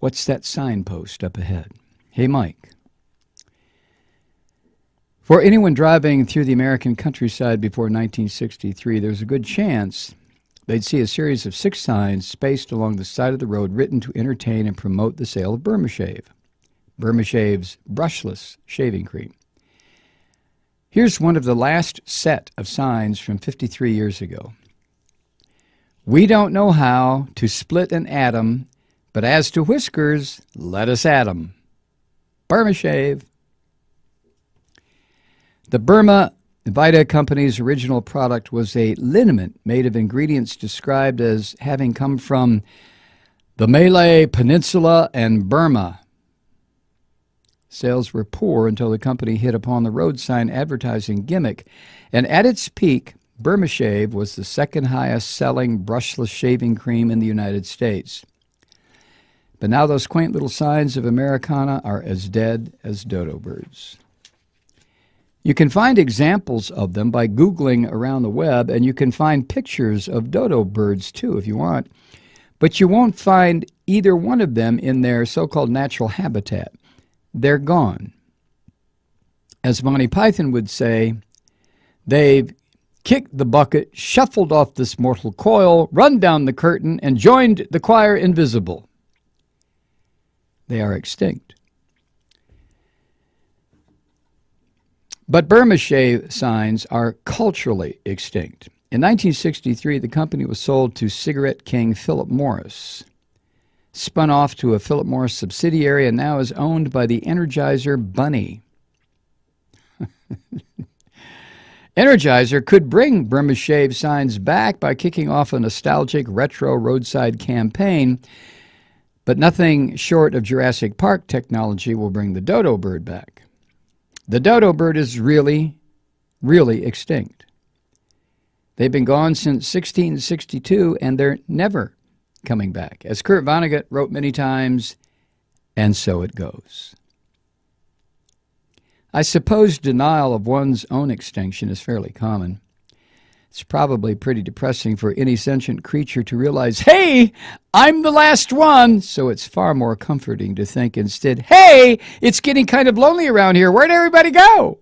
What's that signpost up ahead? Hey, Mike. For anyone driving through the American countryside before 1963, there's a good chance they'd see a series of 6 signs spaced along the side of the road written to entertain and promote the sale of Burma Shave. Burma Shave's brushless shaving cream. Here's one of the last set of signs from 53 years ago. We don't know how to split an atom, but as to whiskers, let us at 'em. Burma Shave. The Burma Vita Company's original product was a liniment made of ingredients described as having come from the Malay Peninsula and Burma. Sales were poor until the company hit upon the road sign advertising gimmick, and at its peak, Burma Shave was the second highest selling brushless shaving cream in the United States. But now those quaint little signs of Americana are as dead as dodo birds. You can find examples of them by Googling around the web, and you can find pictures of dodo birds too if you want, but you won't find either one of them in their so-called natural habitat. They're gone. As Monty Python would say, they've kicked the bucket, shuffled off this mortal coil, run down the curtain, and joined the choir invisible. They are extinct. But Burma Shave signs are culturally extinct. In 1963, the company was sold to cigarette king Philip Morris, spun off to a Philip Morris subsidiary, and now is owned by the Energizer Bunny. Energizer could bring Burma Shave signs back by kicking off a nostalgic retro roadside campaign, but nothing short of Jurassic Park technology will bring the dodo bird back. The dodo bird is really, really extinct. They've been gone since 1662, and they're never coming back. As Kurt Vonnegut wrote many times, and so it goes. I suppose denial of one's own extinction is fairly common. It's probably pretty depressing for any sentient creature to realize, hey, I'm the last one. So it's far more comforting to think instead, hey, it's getting kind of lonely around here. Where'd everybody go?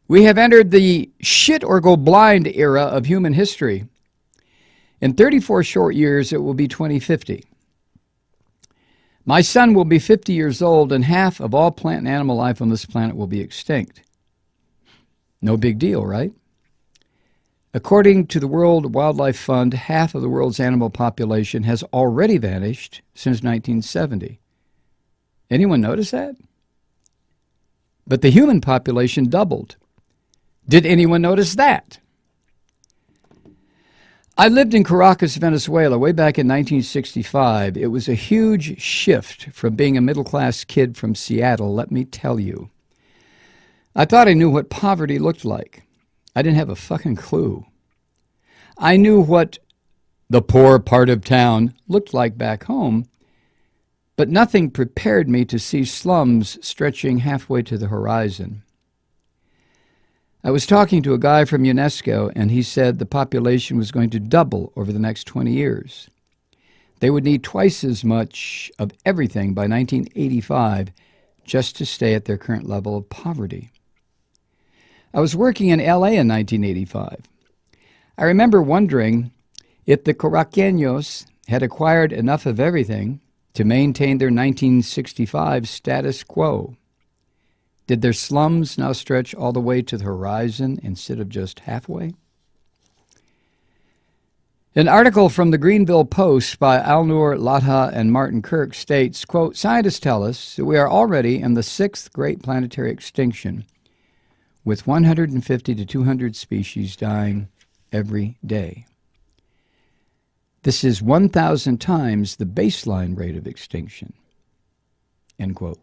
We have entered the shit or go blind era of human history. In 34 short years, it will be 2050. My son will be 50 years old, and half of all plant and animal life on this planet will be extinct. No big deal, right? According to the World Wildlife Fund, half of the world's animal population has already vanished since 1970. Anyone notice that? But the human population doubled. Did anyone notice that? I lived in Caracas, Venezuela, way back in 1965. It was a huge shift from being a middle-class kid from Seattle, let me tell you. I thought I knew what poverty looked like. I didn't have a fucking clue. I knew what the poor part of town looked like back home, but nothing prepared me to see slums stretching halfway to the horizon. I was talking to a guy from UNESCO, and he said the population was going to double over the next 20 years. They would need twice as much of everything by 1985 just to stay at their current level of poverty. I was working in L.A. in 1985. I remember wondering if the Caraqueños had acquired enough of everything to maintain their 1965 status quo. Did their slums now stretch all the way to the horizon instead of just halfway? An article from the Greenville Post by Alnur Latha and Martin Kirk states, quote, scientists tell us that we are already in the 6th great planetary extinction, with 150 to 200 species dying every day. This is 1,000 times the baseline rate of extinction, end quote.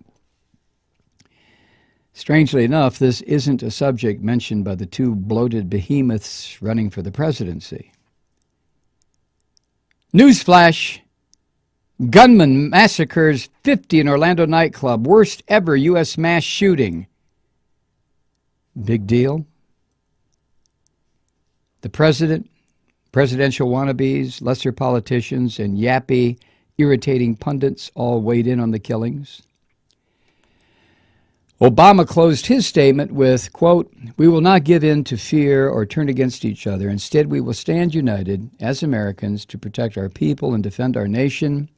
Strangely enough, this isn't a subject mentioned by the 2 bloated behemoths running for the presidency. Newsflash! Gunman massacres 50 in Orlando nightclub. Worst ever U.S. mass shooting. Big deal? The president, presidential wannabes, lesser politicians, and yappy irritating pundits all weighed in on the killings. Obama closed his statement with, quote, "We will not give in to fear or turn against each other. Instead, we will stand united as Americans to protect our people and defend our nation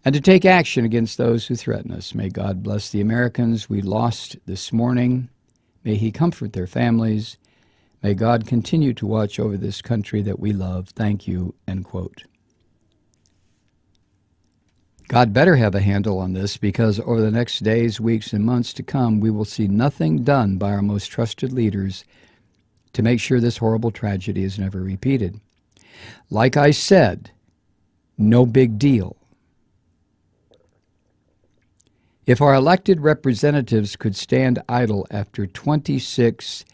and to take action against those who threaten us. May God bless the Americans we lost this morning. May He comfort their families. May God continue to watch over this country that we love. Thank you," end quote. God better have a handle on this, because over the next days, weeks, and months to come, we will see nothing done by our most trusted leaders to make sure this horrible tragedy is never repeated. Like I said, no big deal. If our elected representatives could stand idle after 20 6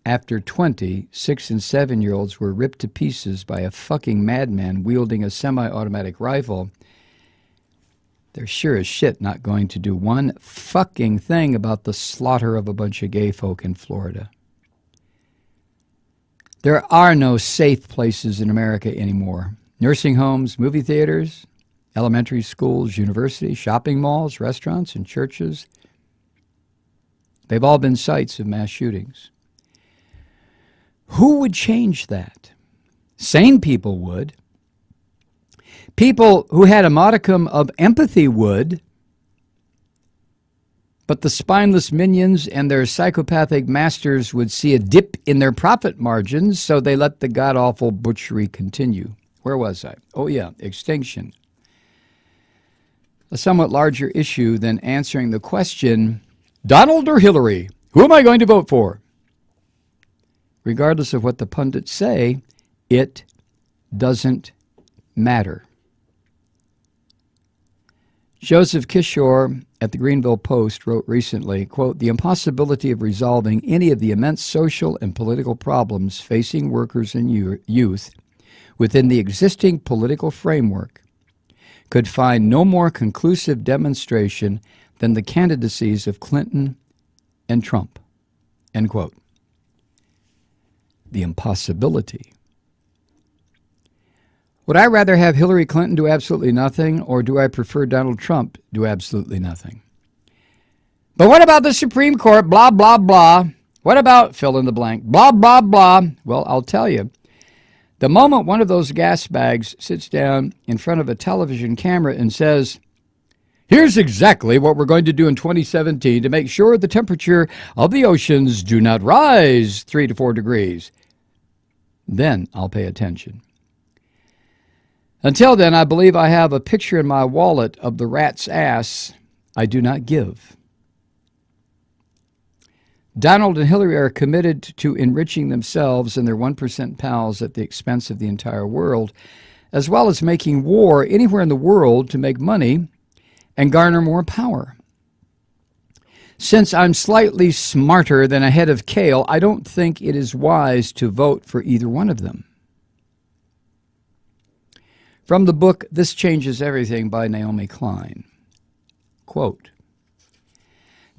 and 7-year-olds were ripped to pieces by a fucking madman wielding a semi-automatic rifle, they're sure as shit not going to do one fucking thing about the slaughter of a bunch of gay folk in Florida. There are no safe places in America anymore. Nursing homes, movie theaters, elementary schools, universities, shopping malls, restaurants, and churches. They've all been sites of mass shootings. Who would change that? Sane people would. People who had a modicum of empathy would. But the spineless minions and their psychopathic masters would see a dip in their profit margins, so they let the god-awful butchery continue. Where was I? Oh yeah, extinction. A somewhat larger issue than answering the question, Donald or Hillary, who am I going to vote for? Regardless of what the pundits say, it doesn't matter. Joseph Kishore at the Greenville Post wrote recently, quote, "The impossibility of resolving any of the immense social and political problems facing workers and youth within the existing political framework could find no more conclusive demonstration than the candidacies of Clinton and Trump," end quote. The impossibility. Would I rather have Hillary Clinton do absolutely nothing, or do I prefer Donald Trump do absolutely nothing? But what about the Supreme Court? Blah, blah, blah. What about fill in the blank? Blah, blah, blah. Well, I'll tell you. The moment one of those gas bags sits down in front of a television camera and says, "Here's exactly what we're going to do in 2017 to make sure the temperature of the oceans do not rise 3 to 4 degrees," then I'll pay attention. Until then, I believe I have a picture in my wallet of the rat's ass I do not give. Donald and Hillary are committed to enriching themselves and their 1% pals at the expense of the entire world, as well as making war anywhere in the world to make money and garner more power. Since I'm slightly smarter than a head of kale, I don't think it is wise to vote for either one of them. From the book This Changes Everything by Naomi Klein, quote,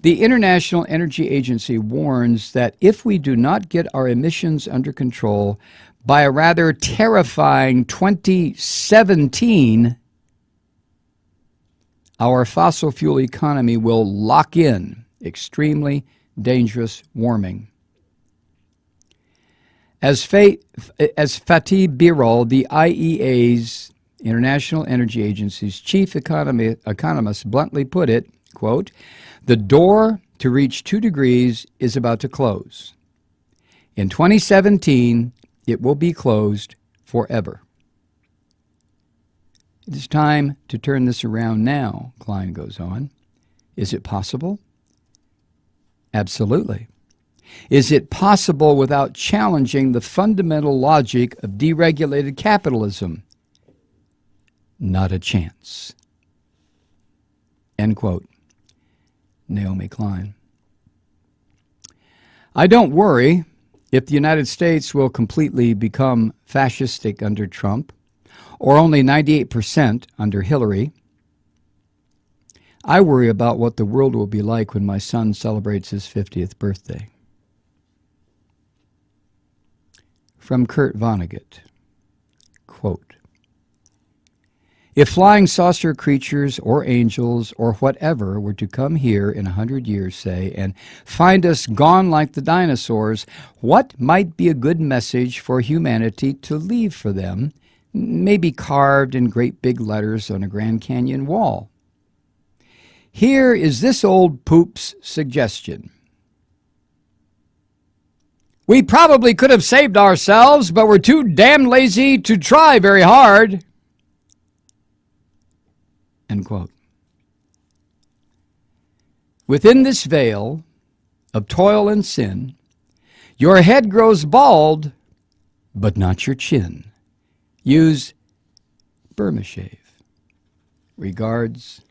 "The International Energy Agency warns that if we do not get our emissions under control by a rather terrifying 2017, our fossil fuel economy will lock in extremely dangerous warming." As Fatih Birol, the IEA's, International Energy Agency's chief economist, bluntly put it, quote, "The door to reach 2 degrees is about to close. In 2017, it will be closed forever." It is time to turn this around now, Klein goes on. Is it possible? Absolutely. Is it possible without challenging the fundamental logic of deregulated capitalism? Not a chance. End quote. Naomi Klein. I don't worry if the United States will completely become fascistic under Trump, or only 98% under Hillary. I worry about what the world will be like when my son celebrates his 50th birthday. From Kurt Vonnegut, quote, If flying saucer creatures or angels or whatever were to come here in 100 years, say, and find us gone like the dinosaurs, what might be a good message for humanity to leave for them, maybe carved in great big letters on a Grand Canyon wall? Here is this old poop's suggestion. We probably could have saved ourselves, but we're too damn lazy to try very hard. End quote. Within this veil of toil and sin, your head grows bald, but not your chin. Use Burma shave. Regards,